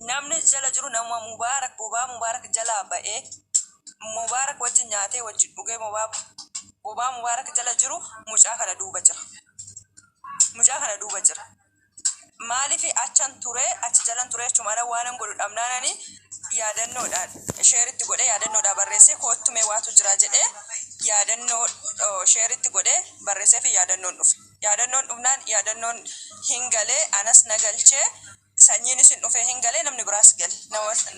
namni jala jiru nama Mubaarak bobaa Mubaarak jala ba'ee Mubaarak wajjin nyaatee wajjin dhugee bobaa Mubaarak jala jiru mucaa kana duuba jira. Mucaa kana duuba jira. Maaliif achan ture achi jalan ture jechuudha waan godhu dhabnaanani yaadannoodhaan sheeritti godhee yaadannoodhaan barreessee koottumee waatu jira jedhee yaadannoo sheeritti godhee barreessee fi yaadannoon dhufe. Yaadannoon dhufnaan yaadannoon hin galee anas nagalchee sanyiin isin dhufee hin galee namni biraas gale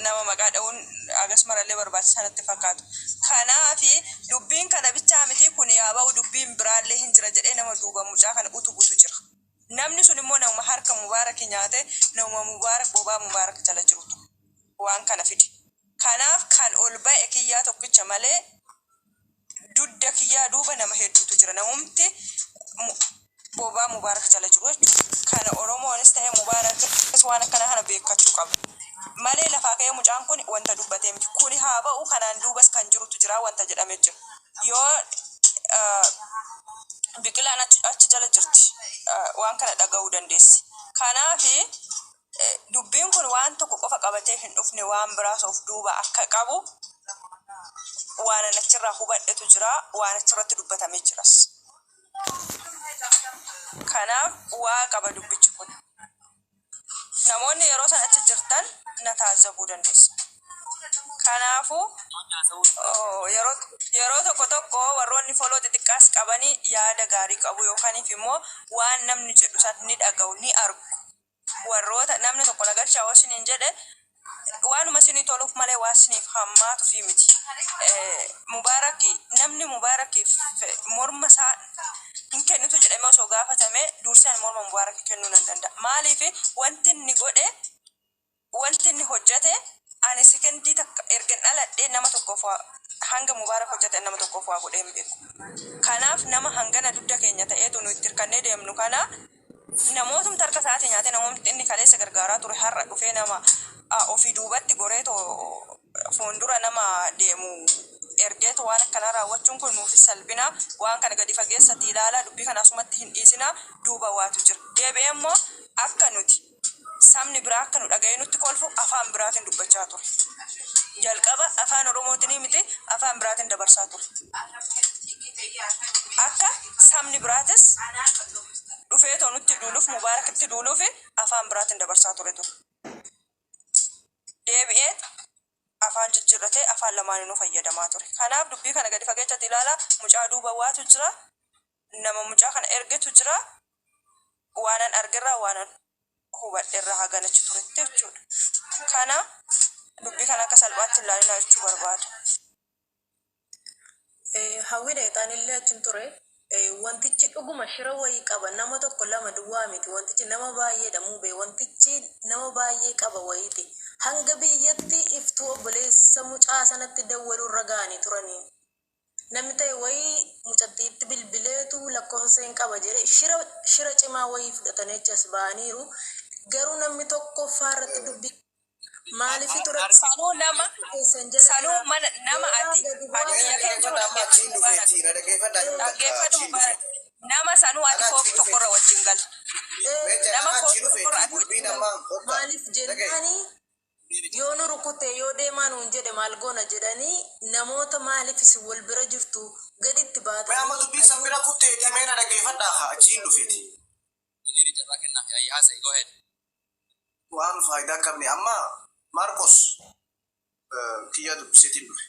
nama maqaa dha'uun agasmarallee barbaachisaa sanatti fakkaatu. Kanaafi dubbiin kana bichaa miti kun yaa ba'u dubbiin biraallee hin jira jedhee nama duuba mucaa kana utubutu jira. Namni sun immoo nama harka Mubaarak nyaate nama Mubaarak bobaa Mubaarak jala jirutu waan kana fidi. Kanaaf kan ol ba'e kiyyaa tokkicha malee dudda kiyyaa duuba nama hedduutu jira. Namumti bobaa Mubaarak jala jiru jechuudha. Kana Oromoonis ta'e Mubaarakis waan akkana kana beekachuu qabu. Malee lafaa ka'ee mucaan kun wanta dubbatee miti. Kuni haa ba'u kanaan duubas kan jirutu jira wanta jedhamee jira. Yoo biqilaan achi jala jirti waan kana dhaga'uu dandeessi. Kanaafi dubbiin kun waan tokko qofa qabatee hin dhufne waan biraas of duuba akka qabu waan achirraa hubadhetu jira waan achirratti dubbatamee jiras. Kanaaf waa qaba dubbichi kun. Namoonni yeroo san achi jirtan na taazabuu dandeessu. Kanaafuu yeroo tokko warroonni foloo xixiqqaas qabanii yaada gaarii qabu yookaan immoo waan namni jedhu san ni dhaga'u ni argu. Warroota namni tokko nagalchaa wasiniin jedhe waanuma isinii toluuf malee waa isiniif hammaatu fi miti. Mubaaraki namni Mubaarakiif morma isaa hin kennitu jedhamee osoo gaafatame dursaan morma Mubaarak kennuu nan danda'a. Maaliif wanti inni godhe wanti inni hojjete ani sekendii takka erga dhaladhee nama tokkoof hanga Mubaarak hojjete nama tokkoof waa godhee hin beeku. Kanaaf nama hangana dudda keenya ta'eetu nu itti hirkannee deemnu kana namootum tarka isaati nyaate namoonni inni kaleessa gargaaraa ture har'a dhufee nama ofii duubatti goreetoo fuuldura nama deemu ergeetu waan akkana raawwachuun kun nuuf salphina waan kana gadi fageessatti ilaalaa dubbii kana asumatti hin dhiisina duuba waatu jira. Deebi'ee immoo akka nuti sabni biraa akka nu dhaga'ee nutti kolfu afaan biraatiin dubbachaa ture. Jalqaba afaan Oromootiin miti afaan biraatiin dabarsaa ture. Akka sabni biraatis dhufeetoo nutti duuluuf Mubaarakitti duuluuf afaan biraatiin dabarsaa ture. Deebi'ee afaan jijjiirratee afaan lamaaniinuu fayyadamaa ture. Kanaaf dubbii kana gadi fageessatti ilaalaa mucaa duuba waatu jira. Nama mucaa kana ergetu jira. Waanan argirraa waanan hubadheerraa haganachi turetti jechuudha. Kana dubbii kana akka salphaatti ilaalina jechuu barbaada. Hawwii taanillee achiin ture wantichi dhuguma shira wayii qaba nama tokko lama duwwaa miti wantichi nama baay'eedha muubee wantichi nama baay'ee qaba wayiiti hanga biyyatti iftuu obboleessa mucaa sanatti dawwaluurra ga'anii turanii namni ta'e wayii mucattiitti bilbileetu lakkoofsa hin qaba jedhe shira cimaa wayii fudhatanii achas ba'aniiru garuu namni tokko faarratti dubbii maaliif ture sanuu nama ati biyya keenya jiru nama sanuu ati koofi tokkorra wajjin gal nama koofi tokkorra ati maaliif jedhanii yoo nu rukute yoo deemaa nuun jedhe maal goona jedhanii namoota maaliif isin wal bira jirtu gaditti baatan amma dubbii san bira kutteeti meena dhageeffadhaa achiin dhufeeti waan faayidaa qabne amma Marcos kiyya dubbiseetiin dhufe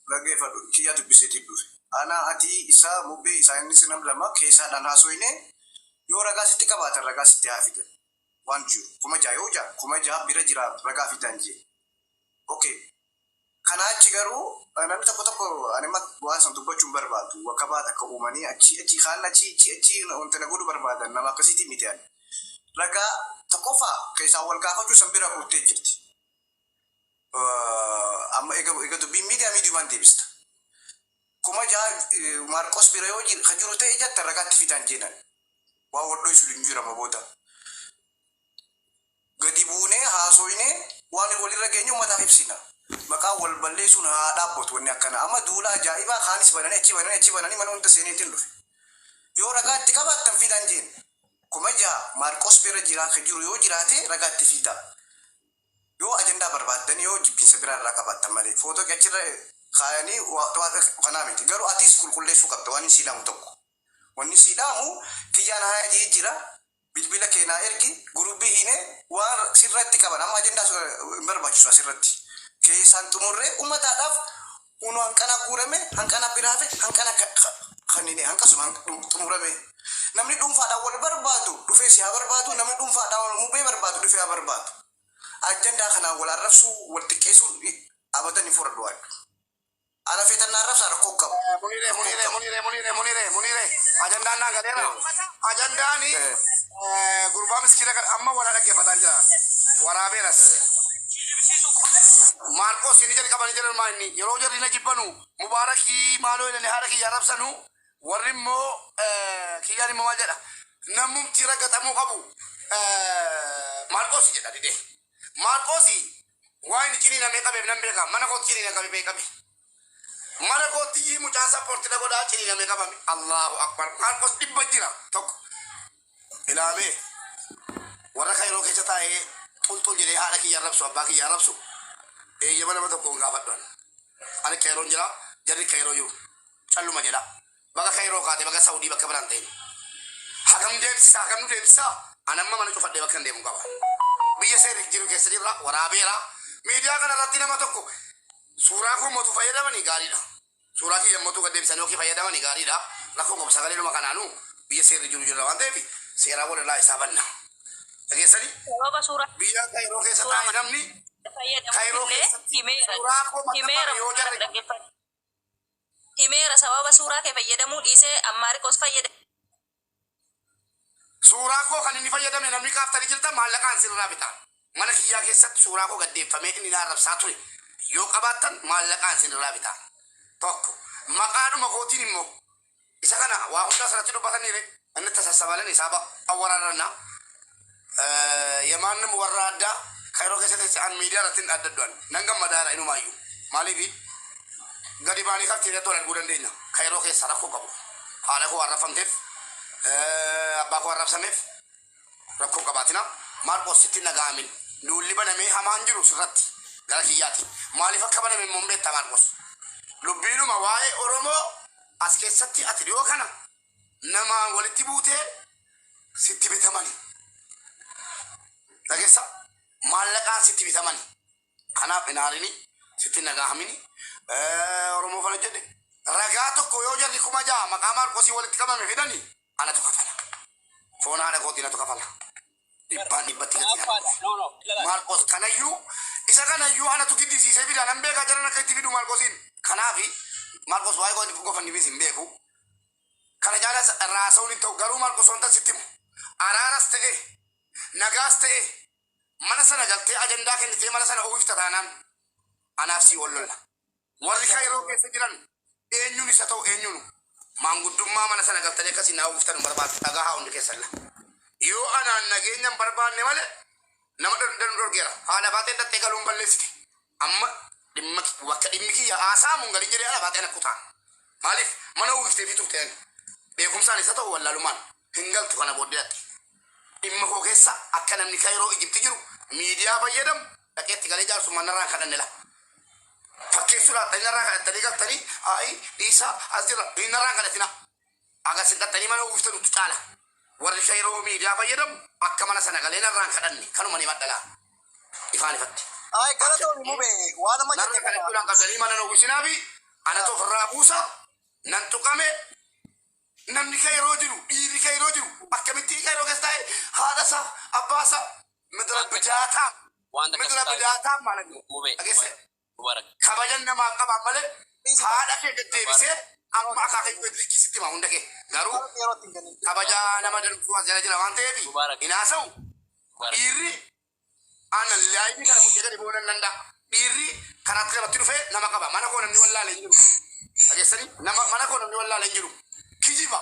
dhageeffadhu kiyya dubbiseetiin dhufe ana ati isaa mubbee isaa inni sinam lama keessaadhaan haasoyne yoo ragaa sitti qabaatan ragaa sitti haa fidan waan jiru kuma jaa yoo jaa kuma jaa bira jira ragaa fidan jee okay kana achi garuu namni tokko ani waan san dubbachuun barbaadu akka baata akka uumanii achi kaan achi wanta na godhu barbaadan nama akkasiitii miti ani ragaa tokkoffaa keessaa wal gaafachuu san bira kuttee jirti. Amma egaa dubbiin miidiyumaan deebista. Kuma jaa Marcos bira yoo jiru ta'e jatta ragaatti fidan jedhan. Waa wadhoo isu hin jirama booda. Gadi buunee haasoyinee waan walirra geenyu uummataaf ibsina. Maqaa wal balleessuun haa dhaabbatu wanni akkana. Amma duula ajaa'ibaa kaanis bananii achi bananii mana hunda seeneetiin dhufe. Yoo ragaatti qabaattan fidan jeen. kuma jaha Maarqos bira jiraa kan jiru yoo jiraate ragaatti fiida. Yoo ajandaa barbaaddan yoo jibbinsa biraa irraa qabaattan malee footoo achirra kaayanii waan kanaa miti. Garuu atis qulqulleessuu qabda waan siidhamu tokko. Wanni siidhamu kiyyaan haa jee jira bilbila keenaa ergi gurubii hiine waan sirratti qaban amma ajandaa hin barbaachisu asirratti. Keessaan xumurree uummataadhaaf unu hanqana guurame hanqana biraafe hanqana kanneen hanqasuma xumurame. Namni dhuunfaadhaan wal barbaadu dhufee si haa barbaadu namni dhuunfaadhaan wal mubee barbaadu dhufee haa barbaadu. Ajandaa kanaan wal arrabsuu wal xiqqeessuu abatanii fudhadhu waan. Ana feetannaa arrabsaa rakkoo qabu. Munire. Ajandaan naa gadeera. Ajandaani gurbaa miskiina kan amma wal dhaggeeffataa jira. Waraabeeras. Maarqos inni jedhi qabanii jiran maal yeroo jarri na jibbanu mubaarakii maaloo illee haadha kiyya arrabsanu warri immoo kiyyaan immoo maal jedha namumti raggatamuu qabu Maarqos jedha dide. Maarqos waan inni ciniina mee qabeef nan beeka mana kootti ciniina qabee beekame. Mana kootti mucaa sappoortii na godhaa ciniina mee qabame. Allahu akbar. Maarqos dhibba jira tokko. Ilaamee warra kayroo keessa taa'ee xulxul jedhee haadha kiyya arrabsu abbaa kiyya arrabsu. Eeyyama nama tokko hin gaafadhan. Ani kayroon jira jarri kayroo jiru. Calluma jedha. Baga kayroo kaate baga Saawudii bakka biraan ta'e. Hagam deemsisaa hagam nu deemsisaa. Ani amma mana cufadhee bakka hin deemu qaba. Biyya seera jiru keessa jirra waraabeera. Miidiyaa kana irratti nama tokko suuraa koo mootu fayyadamanii gaariidha. Suuraa kiyya mootu gad deebisanii yookiin fayyadamanii gaariidha. Rakkoo qofa sagalee nama kanaanuu biyya seerri jiru jirra waan ta'eef seeraa wal irraa isaa banna. Dhageessanii biyya kayroo keessa taa'e namni himeera sababa suuraa kee fayyadamuu dhiisee Maarqos fayyada. Suuraa koo kan inni fayyadame namni kaaftanii jirtan maallaqaan sirraa bitaa. Mana kiyyaa keessatti suuraa koo gaddeeffamee inni na arrabsaa ture. Yoo qabaattan maallaqaan sirraa bitaa. Tokko maqaadhuma kootiin immoo isa kana waa hundaa sanatti dubbataniire inni tasassabalan isaa awwaraarannaa. Yamaan nama warra addaa kayroo keessatti an miidiyaa irratti adda addan nan gammadaadha inumaayyuu maaliif gadi baanii kaftiiree tola arguu dandeenya kayroo keessa rakkoo qabu haadha koo arrafamteef abbaa koo arrabsameef rakkoo qabaatina Maarqos sitti nagaamin duulli banamee hamaan jiru sirratti gara kiyyaati maaliif akka baname immoo beektaa Maarqos lubbiinuma waa'ee Oromoo as keessatti ati dhiyoo kana namaan walitti buutee sitti bitamani. Dhageessa maallaqaan sitti bitamani. Kanaaf inaarini sitti nagaahamini. Oromoo fana jedhe ragaa tokko yoo jarri kuma ja'a maqaa Maarqosii walitti qabame fidani anatu kafala. Foon haadha kootii natu kafala. Dhibbaan dhibbatti gati Maarqos kanayyuu isa kanayyuu anatu giddisiisee fida nan beekaa jaran akka itti fidu Maarqosiin. Kanaafi Maarqos waa'ee gofanniifis hin beeku. Kana jaalas raasa'uun hin ta'u garuu Maarqos wanta sitti himu araaras ta'e nagaas ta'e mana sana galtee ajandaa kennitee mana sana uwwifta taanaan anaaf sii wallolla. Warri kayroo keessa jiran eenyuun isa ta'u eenyuun maanguddummaa mana sana galtanii akkasii naa uwwiftan barbaadu dhagaa haa hundi keessan la. Yoo anaan nageenyaan barbaanne malee nama dorgeera haala baatee dhattee galuun balleessite amma dhimma bakka dhimmi kiyya haasaamuun gadi jedhee ala baatee nakku ta'a. Maaliif mana uwwiftee fi turteen beekumsaan isa ta'u wallaalumaan hin galtu kana booddee dhatte. Dhimma koo keessa akka namni kayroo Ijipti jiru miidiyaa fayyadamu dhaqeetti galee jaarsummaa narraan kadhanne la. Fakkeessuudhaan dhani narraan kadhattanii galtanii haayi dhiisaa as jira inni narraan kadhatina. Agarsiin dhattanii mana uwwiftanii caala. Warri kayroo miidiyaa fayyadamu akka mana sana galee narraan kadhanne kanuma ni madhalaa. Ifaan ifatti. Ay galatoon mubee waan amma Narraan kadhachuudhaan qabdanii mana uwwisinaa fi anatu ofirraa buusa nan tuqame namni kayroo jiru dhiirri kayroo jiru akkamitti kayroo keessa taa'e haadhasaa abbaasaa midira bidaataa maal dhageesse kabajan namaa qabaa malee haadha kee deddeebisee amma akaakuu bedriikisitti maa hunda kee garuu kabajaa nama danfuu as jala jira waan ta'eef inaasa'u dhiirri aannan laayini kana kuttee gadi boonan danda'a dhiirri kanaatti namatti dhufee nama qaba mana koo namni wallaalee hin jiru dhageessanii mana koo namni wallaalee hin jiru kijiba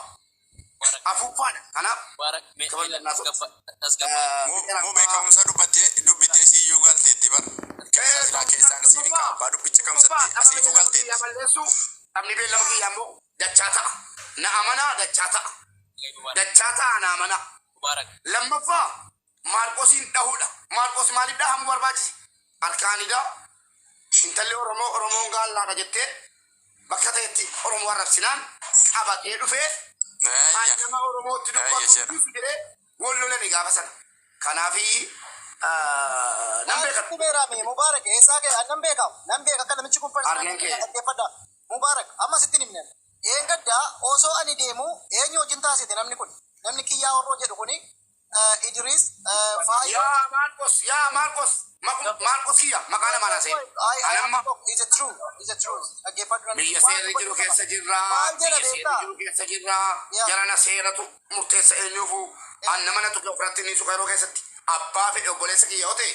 afuufaadha kanaaf kabajannaa Mubee ka'umsa dubbittee siyyuu galteetti bara. Keessaan siif hin qaabbaa dubbicha ka'umsatti asiifuu galteetti. Namni beellama kiyyaa immoo dachaa ta'a. Na amanaa dachaa ta'a. Dachaa ta'a na amanaa. Mubarak. Lammaffaa Maarqosiin dhahuudha. Maarqos maaliif dhahamu barbaachise? Harkaanidha. Intalli Oromoon gaallaadha jettee bakka ta'etti Oromoo arrabsinaan qabatee dhufee nama Oromootti dubbatu jedhee wal lolanii gaafa sana. Kanaafi nan beekatu. Mubarak eessaa kee nan beekamu. Nan beeka akka namichi kun dhaggeeffadha. Mubarak amma sitti himne. Eengaddaa osoo ani deemu eenyu wajjin taasise namni kun. Namni kiyyaa warroo jedhu kuni Idris Faayo. Yaa Maarqos kiyya maqaan maana seen. Is it true? Is it true? Dhaggeeffadhu. Biyya seerri jiru keessa jirra. Biyya seerri jiru keessa jirra. Jarana seeratu murteessa eenyuufu. Anna mana tuqee ofirratti inni suqa yeroo keessatti abbaa fi obboleessa kiyya yoo ta'e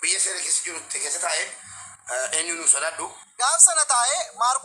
biyya seera keessa jiru keessa taa'ee eenyu nu sodaadhu. Gaaf sana taa'ee Maarqos